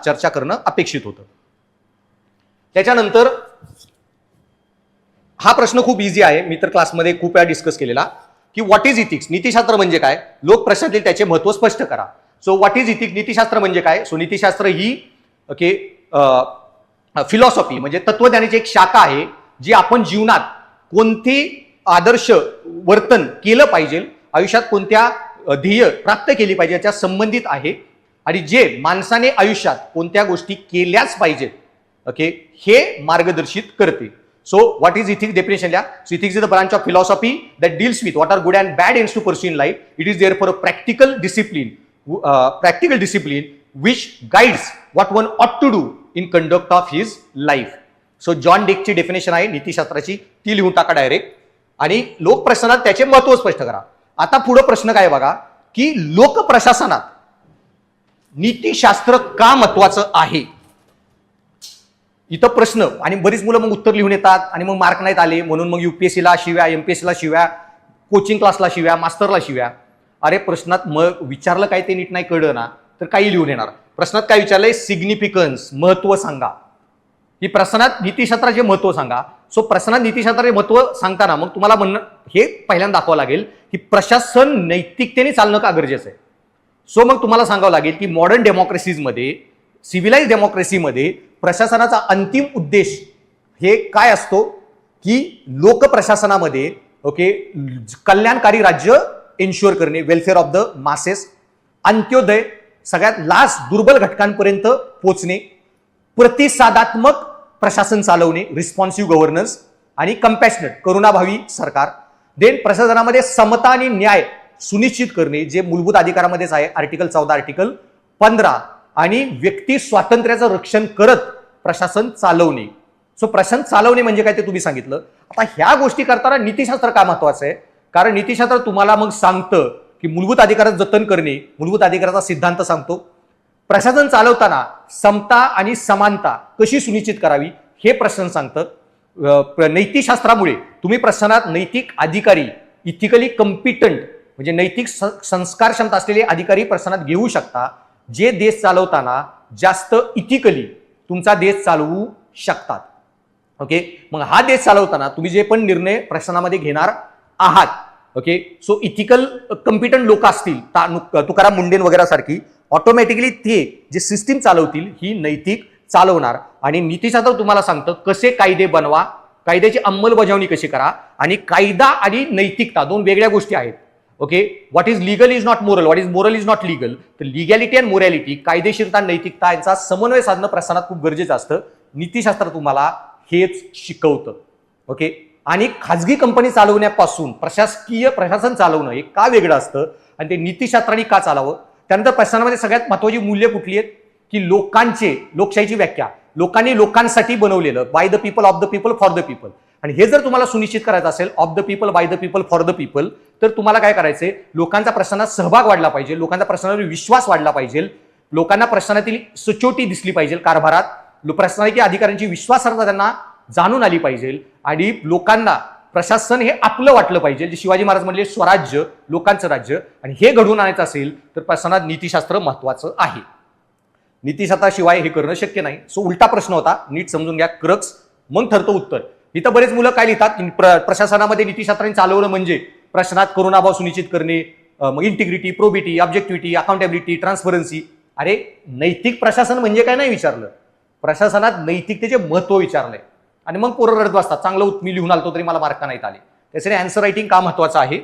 चर्चा करणं अपेक्षित होतं. त्याच्यानंतर हा प्रश्न खूप इझी आहे, मी तर क्लासमध्ये खूप वेळा डिस्कस केलेला, की व्हॉट इज इथिक्स, नीतिशास्त्र म्हणजे काय, लोक प्रश्नातील त्याचे महत्व स्पष्ट करा. सो व्हॉट इज इथिक्स, नीतिशास्त्र म्हणजे काय. सो नीतिशास्त्र ही ओके फिलॉसॉफी म्हणजे तत्वज्ञानाची एक शाखा आहे जी आपण जीवनात कोणते आदर्श वर्तन केलं पाहिजे, आयुष्यात कोणत्या ध्येय प्राप्त केली पाहिजे याच्या संबंधित आहे, आणि जे माणसाने आयुष्यात कोणत्या गोष्टी केल्याच पाहिजेत ओके हे मार्गदर्शित करते. So what is ethics definition लिहा. So ethics is the branch of philosophy that deals with what are good and bad ends to pursue in life. It is therefore a practical discipline which guides what one ought to do in conduct of his life. So John डेकची definition आहे नीतिशास्त्राची, ती लिहून टाका direct, आणि लोक प्रशासनात त्याचे महत्व स्पष्ट करा. आता पुढे प्रश्न काय बघा, की लोक प्रशासनात नीतिशास्त्र का महत्वाचं आहे. इथं प्रश्न, आणि बरीच मुलं मग उत्तर लिहून येतात आणि मग मार्क नाहीत आले म्हणून मग युपीएससीला शिव्या, एमपीएससीला शिव्या, कोचिंग क्लासला शिव्या, मास्टरला शिव्या. अरे प्रश्नात मग विचारलं काय ते नीट नाही कळलं ना तर काही लिहून येणार. प्रश्नात काय विचारलंय, सिग्निफिकन्स, महत्व सांगा. ही प्रश्नात नीतिशास्त्राचे महत्व सांगा. सो प्रश्नात नीतिशास्त्राचे महत्व सांगताना मग तुम्हाला म्हणणं हे पहिल्यांदा दाखवावं लागेल की प्रशासन नैतिकतेने चालणं का गरजेचं आहे. सो मग तुम्हाला सांगावं लागेल की मॉडर्न डेमोक्रेसीजमध्ये, सिव्हिलाइज डेमोक्रेसीमध्ये प्रशासनाचा अंतिम उद्देश हे काय असतो, की लोक प्रशासनामध्ये ओके कल्याणकारी राज्य एन्श्युअर करणे, वेलफेअर ऑफ द मासेस, अंत्योदय, सगळ्यात लास्ट दुर्बल घटकांपर्यंत पोहोचणे, प्रतिसादात्मक प्रशासन चालवणे, रिस्पॉन्सिव्ह गव्हर्नन्स, आणि कंपॅशनेट, करुणाभावी सरकार. देन प्रशासनामध्ये समता आणि न्याय सुनिश्चित करणे, जे मूलभूत अधिकारामध्येच आहे, आर्टिकल 14, आर्टिकल 15, आणि व्यक्ती स्वातंत्र्याचं रक्षण करत प्रशासन चालवणे. सो प्रशासन चालवणे म्हणजे काय ते तुम्ही सांगितलं. आता ह्या गोष्टी करताना नीतिशास्त्र का महत्वाचं आहे, कारण नीतिशास्त्र तुम्हाला मग सांगतं की मूलभूत अधिकाराचं जतन करणे, मूलभूत अधिकाराचा सिद्धांत सांगतो. प्रशासन चालवताना समता आणि समानता कशी सुनिश्चित करावी हे प्रशासन सांगतं. नीतिशास्त्रामुळे तुम्ही प्रशासनात नैतिक अधिकारी, इथिकली कम्पिटंट म्हणजे नैतिक संस्कार क्षमता असलेले अधिकारी प्रशासनात घेऊ शकता, जे देश चालवताना जास्त इथिकली तुमचा देश चालवू शकतात. ओके, मग हा देश चालवताना तुम्ही जे पण निर्णय प्रशासनामध्ये घेणार आहात ओके, सो इथिकल कम्पिटंट लोक असतील, तुकाराम मुंडे वगैरे सारखी, ऑटोमॅटिकली ते जे सिस्टीम चालवतील ही नैतिक चालवणार. आणि नीतिशास्त्र तुम्हाला सांगतं कसे कायदे बनवा, कायद्याची अंमलबजावणी कशी करा, आणि कायदा आणि नैतिकता दोन वेगळ्या गोष्टी आहेत. Okay, what is legal is not moral, what is moral is not legal. तर लिगॅलिटी अँड मोरॅलिटी, कायदेशीरता नैतिकता यांचा समन्वय साधणं प्रशासनात खूप गरजेचं असतं. नीतिशास्त्र तुम्हाला हेच शिकवतं. ओके, आणि खाजगी कंपनी चालवण्यापासून प्रशासकीय प्रशासन चालवणं हे का वेगळं असतं आणि ते नीतिशास्त्राने का चालावं. त्यानंतर प्रशासनामध्ये सगळ्यात महत्वाची मूल्य कुठली आहेत, की लोकशाहीची व्याख्या, लोकांनी लोकांसाठी बनवलेलं, by the people, of the people, for the people. आणि हे जर तुम्हाला सुनिश्चित करायचं असेल, of the people, by the people, for the people, तर तुम्हाला काय करायचंय, लोकांचा प्रशासनात सहभाग वाढला पाहिजे, लोकांचा प्रशासनावर विश्वास वाढला पाहिजे, लोकांना प्रशासनातील सचोटी दिसली पाहिजे कारभारात, प्रशासनाची अधिकाऱ्यांची विश्वासार्हता त्यांना जाणून आली पाहिजे, आणि लोकांना प्रशासन हे आपलं वाटलं पाहिजे, जे शिवाजी महाराज म्हणले स्वराज्य लोकांचं राज्य. आणि हे घडवून आणायचं असेल तर प्रशासनात नीतिशास्त्र महत्वाचं आहे. नीतिशास्त्राशिवाय हे करणं शक्य नाही. सो उलटा प्रश्न होता, नीट समजून घ्या, क्रक्स मग ठरतं उत्तर. इथं बरेच मुलं काय लिहितात, प्रशासनामध्ये नीतिशास्त्राने चालवणं म्हणजे प्रशासनात करुणाभाव सुनिश्चित करणे, मग इंटिग्रिटी, प्रोबिटी, ऑब्जेक्टिव्हिटी, अकाउंटेबिलिटी, ट्रान्सपरन्सी. अरे नैतिक प्रशासन म्हणजे काय नाही विचारलं, प्रशासनात नैतिकतेचे महत्व विचारलंय. आणि मग पोरं रडत बसतात, चांगलं मी लिहून आलतो तरी मला मार्क नाहीत आले. त्याच्याने आन्सर रायटिंग का महत्वाचं आहे